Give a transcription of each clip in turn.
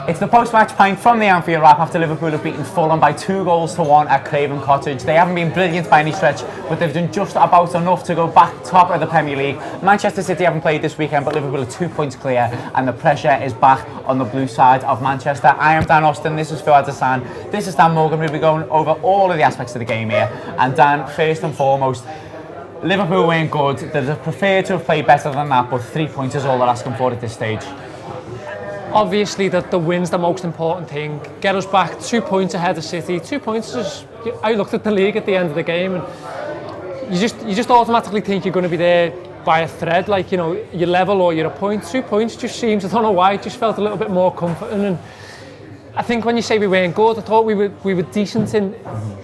It's the post-match pint from the Anfield Wrap after Liverpool have beaten Fulham by 2-1 at Craven Cottage. They haven't been brilliant by any stretch, but they've done just about enough to go back top of the Premier League. Manchester City haven't played this weekend, but Liverpool are 2 points clear, and the pressure is back on the blue side of Manchester. I am Dan Austin, this is Phil Hassan, this is Dan Morgan. We'll be going over all of the aspects of the game here. And Dan, first and foremost, Liverpool weren't good. They'd prefer to have played better than that, but 3 points is all they're asking for at this stage. Obviously, the win's the most important thing. Get us back 2 points ahead of City. 2 points is. I looked at the league at the end of the game, and you just automatically think you're going to be there by a thread. Like, you know, you're level or you're a point. 2 points just seems, I don't know why, it just felt a little bit more comforting. And I think when you say we weren't good, I thought we were decent in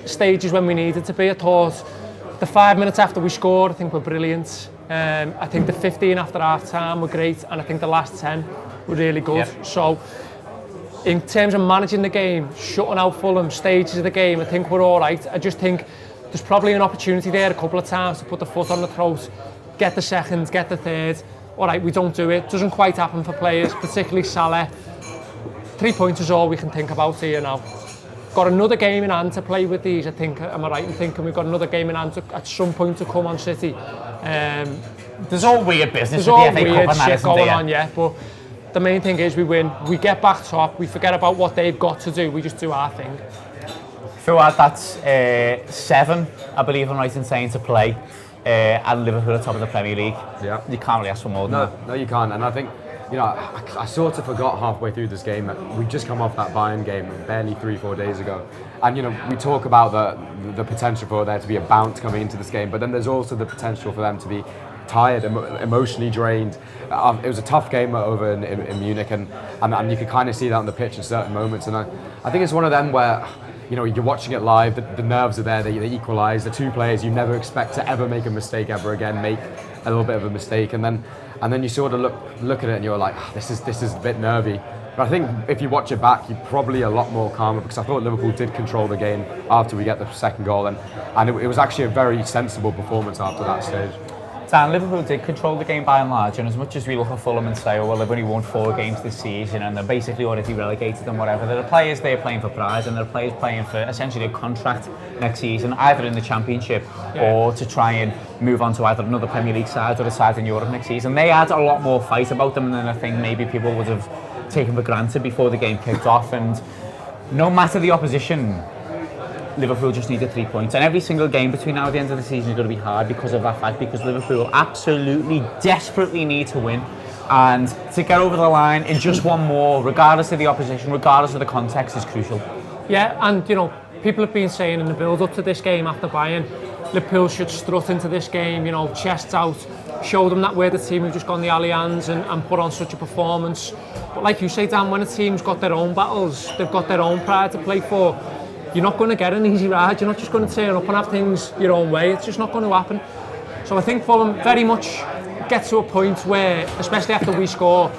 stages when we needed to be. I thought the 5 minutes after we scored, I think were brilliant. I think the 15 after half time were great, and I think the last 10 were really good. Yep. So in terms of managing the game, shutting out Fulham, stages of the game, I think we're all right. I just think there's probably an opportunity there a couple of times to put the foot on the throat, get the second, get the third. All right, we don't do it. Doesn't quite happen for players, particularly Salah. 3 points is all we can think about here now. Got another game in hand to play with these, I think. Am I right in thinking we've got another game in hand at some point to come on City? There's all weird business with the FA Cup and that, shit going on, yeah. But the main thing is we win. We get back top. We forget about what they've got to do. We just do our thing. Throughout that's 7, I believe I'm right in saying, to play, and Liverpool at top of the Premier League. Yeah. You can't really ask for more than that. No, you can't. And I think, you know, I sort of forgot halfway through this game that we'd just come off that Bayern game barely 3-4 days ago. And, you know, we talk about the potential for there to be a bounce coming into this game, but then there's also the potential for them to be tired, emotionally drained. It was a tough game over in Munich, and you could kind of see that on the pitch in certain moments. And I think it's one of them where, you know, you're watching it live, the nerves are there, they equalise. The two players you never expect to ever make a mistake ever again, make a little bit of a mistake, and then you sort of look at it and you're like, this is a bit nervy. But I think if you watch it back, you're probably a lot more calmer, because I thought Liverpool did control the game after we get the second goal, and it was actually a very sensible performance after that stage. Dan, Liverpool did control the game by and large, and as much as we look at Fulham and say, oh, well, they've only won 4 games this season and they're basically already relegated and whatever, there are players there playing for prize, and there are players playing for essentially a contract next season, either in the Championship or to try and move on to either another Premier League side or a side in Europe next season. They had a lot more fight about them than I think maybe people would have taken for granted before the game kicked off, and no matter the opposition, Liverpool just needed 3 points, and every single game between now and the end of the season is going to be hard because of that fact, because Liverpool absolutely desperately need to win, and to get over the line in just one more, regardless of the opposition, regardless of the context, is crucial. Yeah, and you know, people have been saying in the build-up to this game after Bayern, Liverpool should strut into this game, you know, chests out, show them that we're the team who've just gone the Allianz and put on such a performance. But like you say, Dan, when a team's got their own battles, they've got their own pride to play for, you're not going to get an easy ride. You're not just going to turn up and have things your own way. It's just not going to happen. So I think Fulham very much get to a point where, especially after we score,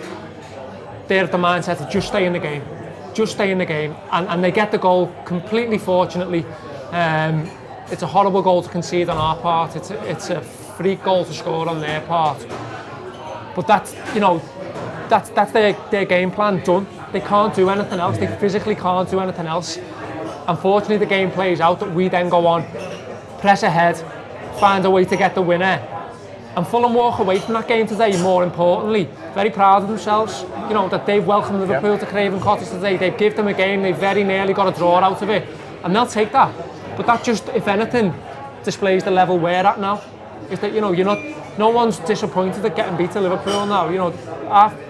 they're at the mindset to just stay in the game. Just stay in the game. And they get the goal completely fortunately. It's a horrible goal to concede on our part. It's a freak goal to score on their part. But that's, you know, that's their game plan done. They can't do anything else. They physically can't do anything else. Unfortunately, the game plays out that we then go on, press ahead, find a way to get the winner. And Fulham walk away from that game today, more importantly, very proud of themselves. You know, that they've welcomed Liverpool to Craven Cottage today. They've given them a game, they very nearly got a draw out of it. And they'll take that. But that just, if anything, displays the level we're at now. Is that, you know, no one's disappointed at getting beat to Liverpool now. You know,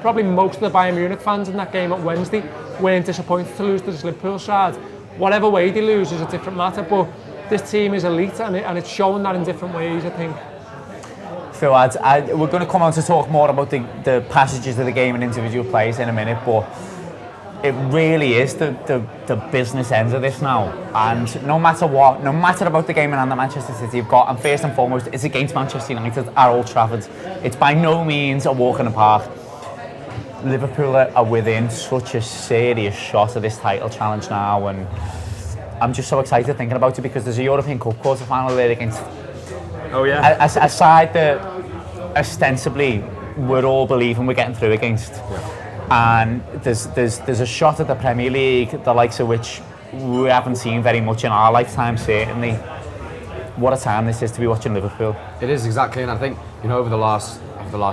probably most of the Bayern Munich fans in that game at Wednesday weren't disappointed to lose to this Liverpool side. Whatever way they lose is a different matter, but this team is elite, and it's showing that in different ways, I think. Phil, we're going to come on to talk more about the passages of the game and individual players in a minute, but it really is the business end of this now. And no matter what, no matter about the game in hand that Manchester City have got, and first and foremost, it's against Manchester United at Old Trafford. It's by no means a walk in the park. Liverpool are within such a serious shot of this title challenge now, and I'm just so excited thinking about it, because there's a European Cup quarter-final there against a side that ostensibly we're all believing we're getting through against. and there's a shot at the Premier League, the likes of which we haven't seen very much in our lifetime, certainly. What a time this is to be watching Liverpool. It is, exactly, and I think, over the last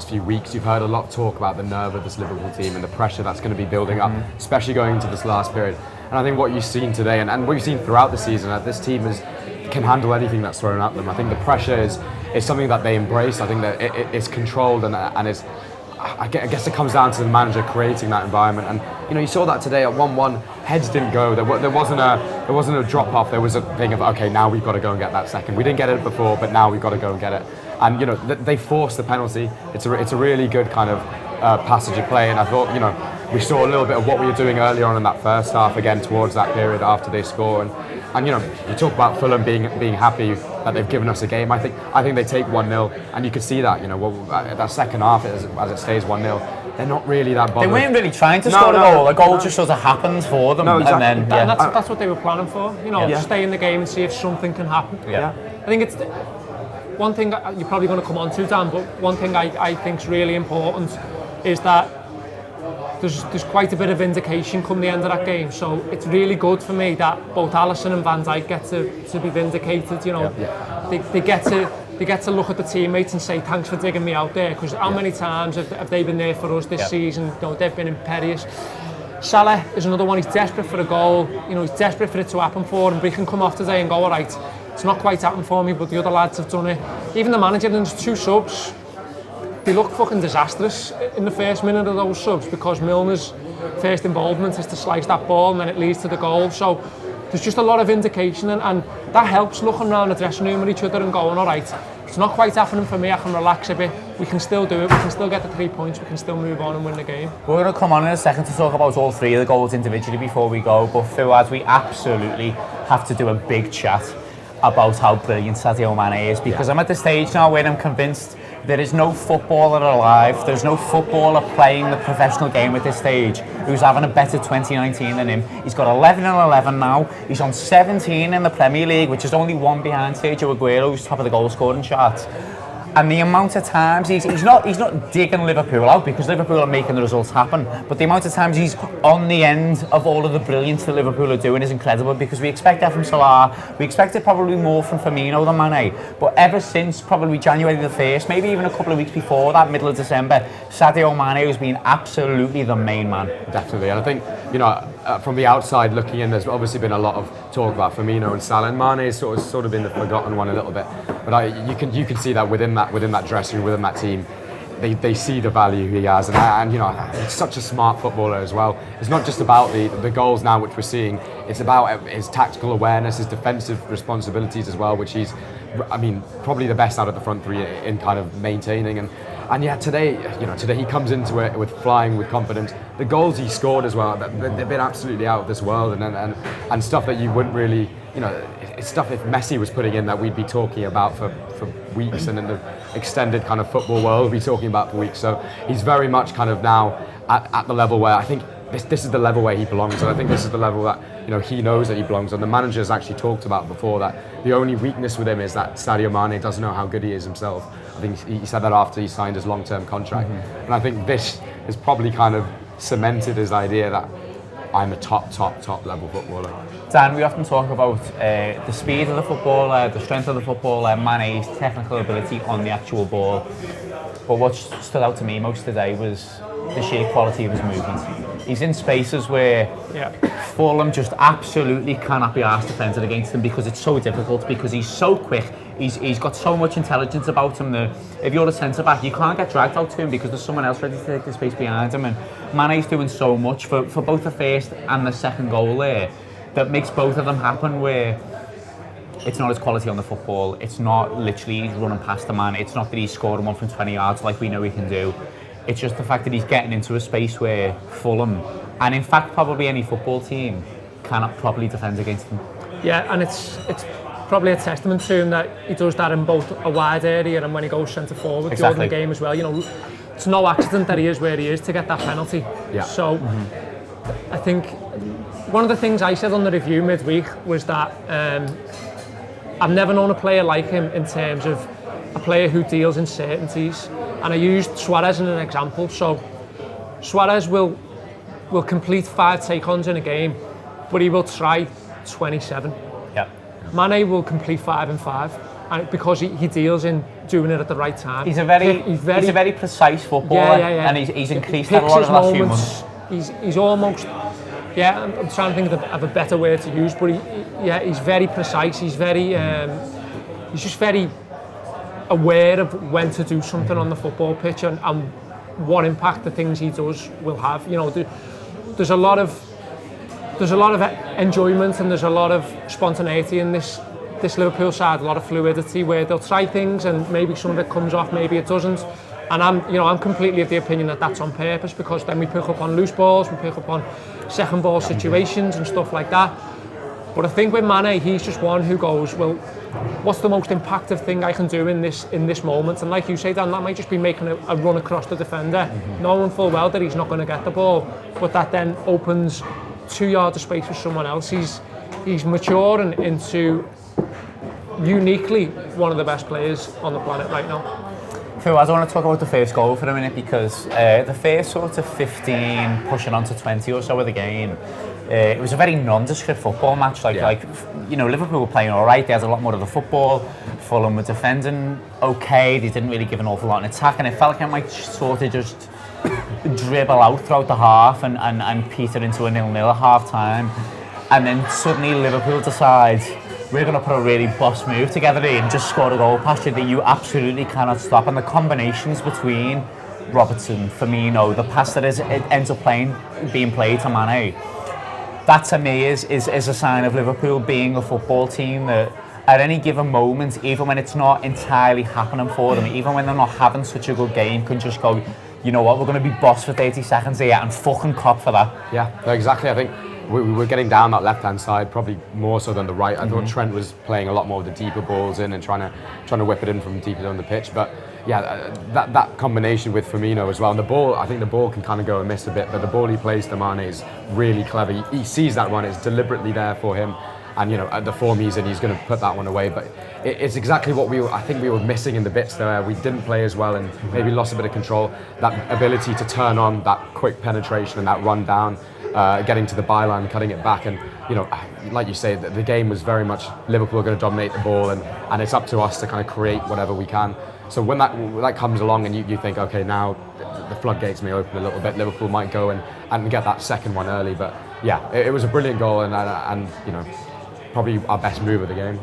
few weeks, you've heard a lot of talk about the nerve of this Liverpool team and the pressure that's going to be building up, especially going into this last period. And I think what you've seen today, and what you've seen throughout the season, that this team can handle anything that's thrown at them. I think the pressure is something that they embrace. I think that it's controlled, and it's, I guess it comes down to the manager creating that environment. And you saw that today at 1-1. Heads didn't go. There wasn't a drop off. There was a thing of, okay, now we've got to go and get that second. We didn't get it before, but now we've got to go and get it. And they forced the penalty. It's a really good kind of passage of play. And I thought we saw a little bit of what we were doing earlier on in that first half again towards that period after they score. And you talk about Fulham being happy that they've given us a game. I think they take 1-0, and you could see that. That second half as it stays 1-0, they're not really that bothered. They weren't really trying to score a goal. A goal just sort of happened for them. No, exactly. And then that's what they were planning for. Stay in the game and see if something can happen. Yeah. I think it's one thing that you're probably going to come on to, Dan. But one thing I think is really important is that there's quite a bit of vindication come the end of that game. So it's really good for me that both Alisson and Van Dijk get to be vindicated. They get to look at the teammates and say thanks for digging me out there, because how many times have they been there for us this season? They've been imperious. Salah is another one. He's desperate for a goal. He's desperate for it to happen for him. But he can come off today and go, all right, it's not quite happened for me, but the other lads have done it. Even the manager, and there's 2 subs. They look fucking disastrous in the first minute of those subs, because Milner's first involvement is to slice that ball and then it leads to the goal. So there's just a lot of indication, and that helps looking around the dressing room with each other and going, all right, it's not quite happening for me, I can relax a bit, we can still do it, we can still get the 3 points, we can still move on and win the game. We're going to come on in a second to talk about all 3 of the goals individually before we go, but Fuad, we absolutely have to do a big chat about how brilliant Sadio Mane is, because I'm at the stage now where I'm convinced there is no footballer alive, there's no footballer playing the professional game at this stage who's having a better 2019 than him. He's got 11 and 11 now, he's on 17 in the Premier League, which is only 1 behind Sergio Aguero, who's top of the goal scoring chart. And the amount of times he's not digging Liverpool out, because Liverpool are making the results happen, but the amount of times he's on the end of all of the brilliance that Liverpool are doing is incredible, because we expect that from Salah, we expected probably more from Firmino than Mane, but ever since probably January the 1st, maybe even a couple of weeks before that, middle of December, Sadio Mane has been absolutely the main man. Definitely, and I think from the outside looking in, there's obviously been a lot of talk about Firmino and Salah, and Mane has sort of been the forgotten one a little bit, but you can see that within that dressing room, within that team, they see the value he has, and he's such a smart footballer as well. It's not just about the goals now which we're seeing, it's about his tactical awareness, his defensive responsibilities as well, which he's, probably the best out of the front 3 in kind of maintaining. And yeah, today he comes into it with flying with confidence. The goals he scored as well, they've been absolutely out of this world, and stuff that you wouldn't really, it's stuff if Messi was putting in that we'd be talking about for weeks, and in the extended kind of football world we'd be talking about for weeks. So he's very much kind of now at the level where I think this is the level where he belongs, and I think this is the level that he knows that he belongs on. The manager has actually talked about before that the only weakness with him is that Sadio Mane doesn't know how good he is himself. I think he said that after he signed his long-term contract, and I think this has probably kind of cemented his idea that I'm a top level footballer. Dan, we often talk about the speed of the footballer, the strength of the footballer, Mane's technical ability on the actual ball. But what stood out to me most today was the sheer quality of his movement. He's in spaces where Fulham just absolutely cannot be asked defended against him, because it's so difficult, because he's so quick, he's got so much intelligence about him that if you're a centre-back, you can't get dragged out to him because there's someone else ready to take the space behind him. And Mane's doing so much for both the first and the second goal there that makes both of them happen, where it's not his quality on the football, it's not literally he's running past the man, it's not that he's scoring one from 20 yards like we know he can do. It's just the fact that he's getting into a space where Fulham, and in fact probably any football team, cannot properly defend against him. Yeah, and it's probably a testament to him that he does that in both a wide area and when he goes centre forward during the game as well. It's no accident that he is where he is to get that penalty. Yeah. So I think one of the things I said on the review midweek was that I've never known a player like him in terms of a player who deals in certainties, and I used Suarez as an example. So Suarez will will complete 5 take-ons in a game, but he will try 27. Yeah. Mane will complete 5 and 5, and because he deals in doing it at the right time. He's a very precise footballer, and he's increased that a lot in the last few months. He's almost, I'm trying to think of a better word to use, but he's very precise. He's he's just very aware of when to do something on the football pitch and what impact the things he does will have. You know, there's a lot of enjoyment and there's a lot of spontaneity in this Liverpool side, a lot of fluidity where they'll try things and maybe some of it comes off, maybe it doesn't. And I'm completely of the opinion that that's on purpose, because then we pick up on loose balls, we pick up on second ball situations and stuff like that. But I think with Mane, he's just one who goes, well, what's the most impactful thing I can do in this moment? And like you say, Dan, that might just be making a run across the defender, knowing full well that he's not going to get the ball, but that then opens 2 yards of space for someone else. He's mature and into uniquely one of the best players on the planet right now. Phil, I want to talk about the first goal for a minute, because the first sort of 15 pushing on to 20 or so of the game, it was a very nondescript football match. Like Liverpool were playing all right. They had a lot more of the football. Fulham were defending okay. They didn't really give an awful lot in attack, and it felt like it might sort of just dribble out throughout the half and peter into a 0-0 at half time. And then suddenly Liverpool decides, we're going to put a really boss move together here and just score a goal past you that you absolutely cannot stop. And the combinations between Robertson, Firmino, the pass that it ends up being played to Mane, that to me is a sign of Liverpool being a football team that at any given moment, even when it's not entirely happening for them, even when they're not having such a good game, can just go, you know what, we're going to be boss for 30 seconds here and fucking cop for that. Yeah, exactly. I think we were getting down that left-hand side probably more so than the right. I thought Trent was playing a lot more of the deeper balls in and trying to whip it in from deeper on the pitch. But yeah, that combination with Firmino as well. And the ball, I think the ball can kind of go and miss a bit, but the ball he plays to Mane is really clever. He sees that run, it's deliberately there for him. And at the form he's in, he's going to put that one away. But it's exactly what I think we were missing in the bits there. We didn't play as well and maybe lost a bit of control. That ability to turn on that quick penetration and that run down, getting to the byline, cutting it back. And like you say, the game was very much Liverpool are going to dominate the ball, and it's up to us to kind of create whatever we can. So when that comes along and you think, okay, now the floodgates may open a little bit, Liverpool might go and get that second one early. But yeah, it was a brilliant goal and probably our best move of the game.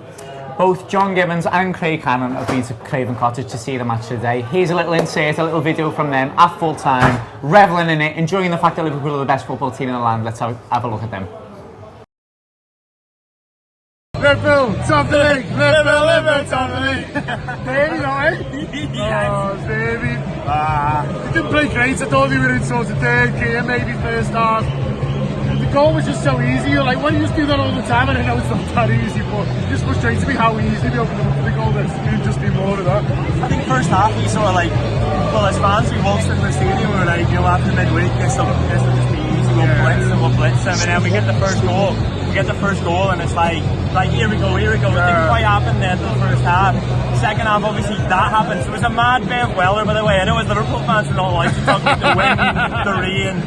Both John Gibbons and Craig Cannon have been to Craven Cottage to see the match today. Here's a little insert, a little video from them at full time, revelling in it, enjoying the fact that Liverpool are the best football team in the land. Let's have a look at them. Liverpool, top of the league! Liverpool, top of the league! Baby, no, eh? Oh, baby. They didn't play great. I thought they were in sort of third gear, maybe first half. The goal was just so easy. You're like, why do you just do that all the time? And I know it's not that easy, but it just frustrates me how easy they opened up for the goal. There could just be more of that. I think first half we sort of like, well, as fans we waltzed into the stadium, we were like, after midweek, this will just be easy. We'll blitz them, and then we get the first goal. And it's like here we go. It didn't quite happen then in the first half. Second half, obviously, that happened. So it was a mad Bev Weller, by the way. I know as Liverpool fans, we don't like to talk about the wind, the rain.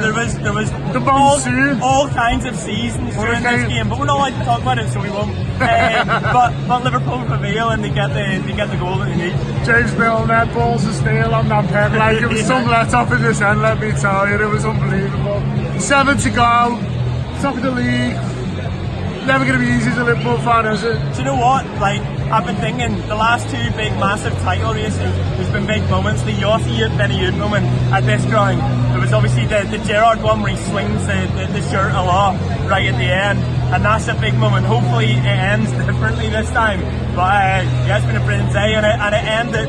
There was the monsoon, all kinds of seasons during this game, but we're not like to talk about it, so we won't. But Liverpool prevail and they get the goal that they need. James Milner, balls of steel on that pen. Like, it was some let off in this end, let me tell you. It was unbelievable. 7 to go, top of the league. Never going to be easy as a Liverpool fan, is it? Do you know what? Like, I've been thinking the last 2 big, massive title races, there's been big moments. The Yossi Benayoun moment at this ground. There was obviously the Gerrard one where he swings the shirt a lot right at the end, and that's a big moment. Hopefully it ends differently this time. But yeah, it's been a brilliant day, and it ended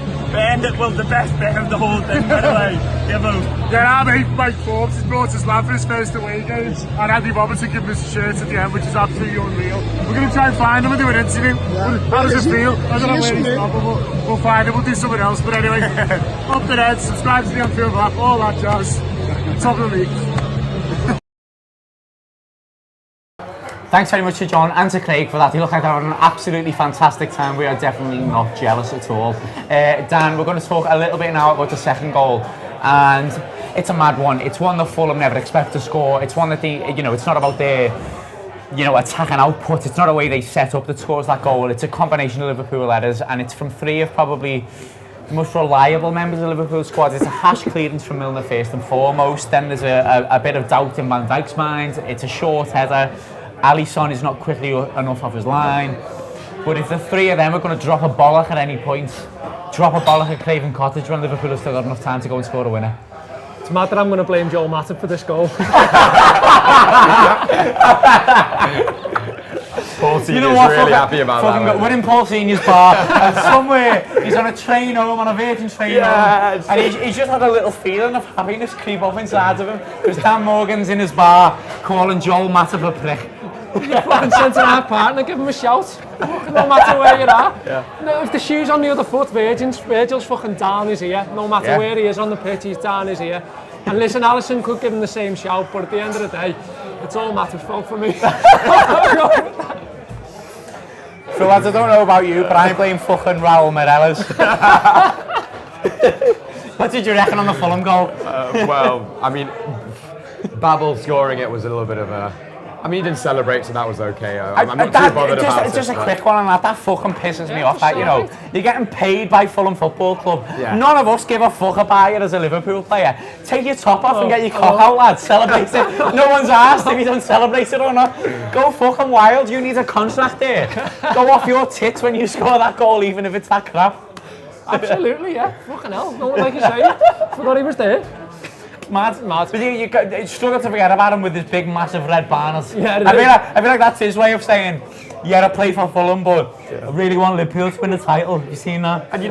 well, the best bit of the whole thing, by the way. Yeah, our mate Mike Forbes has brought his lad for his first away games, and Andy Robertson giving us a shirt at the end, which is absolutely unreal. We're going to try and find him and do an interview. Yeah. How does it feel? I don't know where he's from, but we'll find him, we'll do something else. But anyway, up the head, subscribe to the Anfield Wrap, all that jazz. Top of the league. Thanks very much to John and to Craig for that. They look like they're having an absolutely fantastic time. We are definitely not jealous at all. Dan, we're going to talk a little bit now about the second goal. And it's a mad one. It's one that Fulham never expect to score. It's one that it's not about their, attacking output. It's not a way they set up that scores that goal. It's a combination of Liverpool headers, and it's from three of probably the most reliable members of the Liverpool squad. It's a hash clearance from Milner first and foremost. Then there's a bit of doubt in Van Dijk's mind. It's a short header. Alisson is not quickly enough off his line. But if the three of them are going to drop a bollock at any point, drop a bollock at Craven Cottage when Liverpool have still got enough time to go and score a winner. It's mad that I'm going to blame Joel Matip for this goal. Paul Senior's really happy about that. We're in Paul Senior's bar, and somewhere he's on a train home, on a Virgin train home, and he's just had a little feeling of happiness creep up inside of him, because Dan Morgan's in his bar calling Joel Matip a prick. Fucking centre-half partner, give him a shout. No matter where you're at. No, if the shoe's on the other foot, Virgil's fucking down his ear. No matter where he is on the pitch, he's down his ear. And listen, Alisson could give him the same shout, but at the end of the day, it's all Matip's fault for me. So lads, I don't know about you, but I blame fucking Raul Meireles. What did you reckon on the Fulham goal? Well, I mean, Babel scoring it was a little bit of a... I mean, he didn't celebrate, so that was okay. I'm not too bothered about it. Just a quick one on that. That fucking pisses me off. That, you're getting paid by Fulham Football Club. Yeah. None of us give a fuck about you as a Liverpool player. Take your top off and get your cock out, lad. Celebrate it. No one's asked if you don't celebrate it or not. Go fucking wild. You need a contract there. Go off your tits when you score that goal, even if it's that crap. Absolutely, yeah. Fucking hell. No one like you say. Forgot he was there. Mad. But you struggle to forget about him with his big, massive red banners. Yeah, I feel like that's his way of saying, I play for Fulham, but I really want Liverpool to win the title. You seen that? And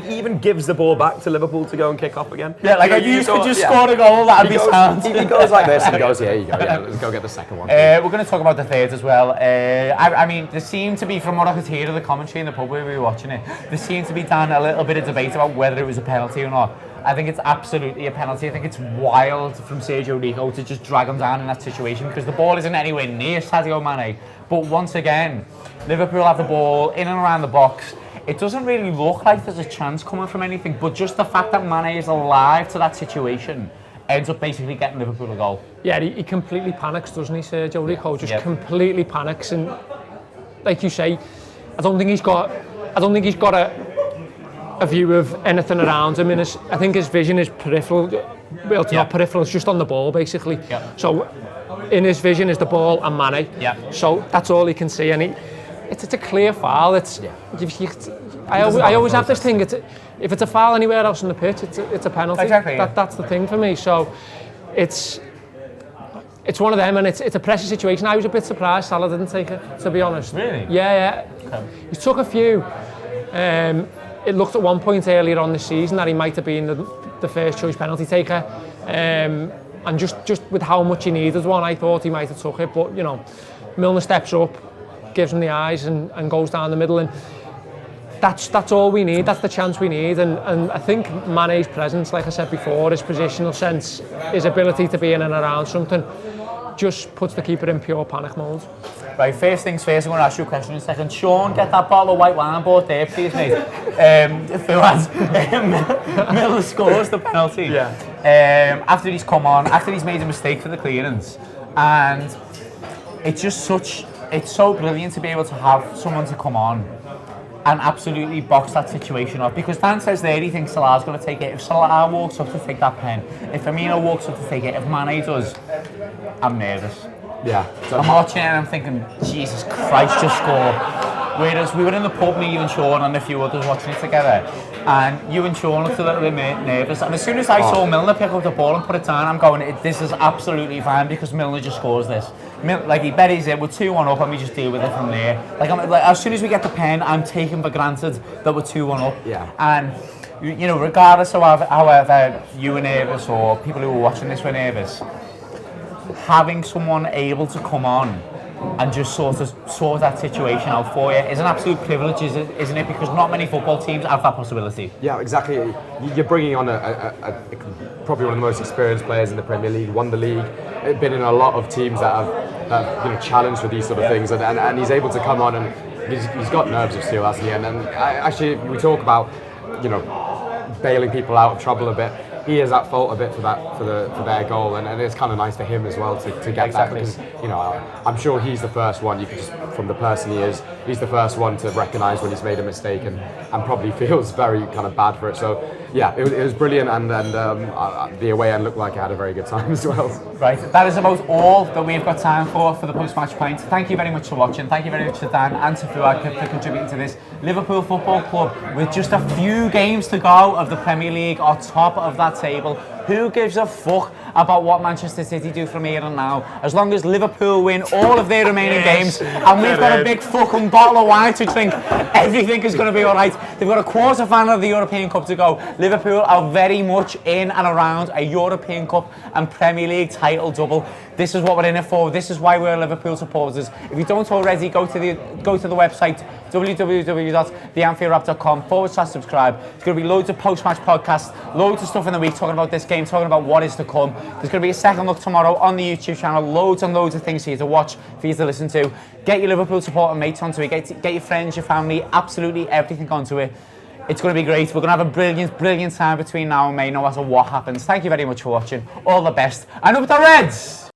he even gives the ball back to Liverpool to go and kick off again. Yeah, like if you could just score a goal, that'd be sound. He goes like this and he goes, here you go, let's go get the second one. We're going to talk about the third as well. I mean, there seemed to be, from what I could hear of the commentary in the pub where we were watching it, there seemed to be, Dan, a little bit of debate about whether it was a penalty or not. I think it's absolutely a penalty. I think it's wild from Sergio Rico to just drag him down in that situation, because the ball isn't anywhere near Sadio Mane. But once again, Liverpool have the ball in and around the box. It doesn't really look like there's a chance coming from anything, but just the fact that Mane is alive to that situation ends up basically getting Liverpool a goal. Yeah, he completely panics, doesn't he, Sergio Rico? Just completely panics, and like you say, I don't think he's got a view of anything around him. I think his vision is peripheral. Well, it's not peripheral, it's just on the ball, basically. So in his vision is the ball and Mane. So that's all he can see, and it's a clear foul. I always have this thing, if it's a foul anywhere else on the pitch, it's a penalty. Exactly. That's the thing for me. So it's one of them, and it's a pressure situation. I was a bit surprised Salah didn't take it, to be honest. Really? Yeah. Okay. He took a few. It looked at one point earlier on the season that he might have been the first choice penalty taker, and just with how much he needed one, I thought he might have took it. But Milner steps up, gives him the eyes, and goes down the middle, and that's all we need. That's the chance we need, and I think Mane's presence, like I said before, his positional sense, his ability to be in and around something, just puts the keeper in pure panic mode. Right, first things first, I'm going to ask you a question in a second. Sean, get that bottle of white wine bought there, please, mate. Phil has Milner scores the penalty. After he's come on, after he's made a mistake for the clearance, and it's so brilliant to be able to have someone to come on and absolutely box that situation up, because Dan says there he thinks Salah's going to take it. If Salah walks up to take that pen, if Firmino walks up to take it, if Mane does, I'm nervous. I'm watching it and I'm thinking, Jesus Christ, just score. Whereas we were in the pub, me, you and Sean and a few others watching it together, and you and Sean looked a little bit nervous, and as soon as I saw Milner pick up the ball and put it down, I'm going, this is absolutely fine, because Milner just scores this. Like, he buries it, we're 2-1 up and we just deal with it from there. Like as soon as we get the pen, I'm taking for granted that we're 2-1 up. And regardless of however you were nervous or people who were watching this were nervous, having someone able to come on and just sort that situation out for you is an absolute privilege, isn't it? Because not many football teams have that possibility. Yeah, exactly. You're bringing on probably one of the most experienced players in the Premier League, won the league, been in a lot of teams that have challenged for these sort of things, and he's able to come on, and he's got nerves of steel, hasn't he? And actually, we talk about bailing people out of trouble a bit. he is at fault a bit for their goal, and it's kind of nice for him as well to get Exactly. that, because I'm sure he's the first one. You could just, from the person he is, he's the first one to recognise when he's made a mistake, and probably feels very kind of bad for it. So yeah, it was brilliant, and the away end looked like it had a very good time as well. Right, that is about all that we've got time for the post-match pint. Thank you very much for watching. Thank you very much to Dan and to Fuad for contributing to this. Liverpool Football Club, with just a few games to go of the Premier League, are top of that table. Who gives a fuck about what Manchester City do from here and now? As long as Liverpool win all of their remaining games and we've got a big fucking bottle of wine to drink, everything is going to be alright. They've got a quarter final of the European Cup to go. Liverpool are very much in and around a European Cup and Premier League title double. This is what we're in it for. This is why we're Liverpool supporters. If you don't already, go to the website www.theanfieldwrap.com/subscribe. There's going to be loads of post-match podcasts, loads of stuff in the week talking about this game, talking about what is to come. There's going to be a second look tomorrow on the YouTube channel. Loads and loads of things for you to watch, for you to listen to. Get your Liverpool supporter mates onto it. Get your friends, your family, absolutely everything onto it. It's going to be great. We're going to have a brilliant time between now and May, no matter what happens. Thank you very much for watching. All the best. And up the Reds!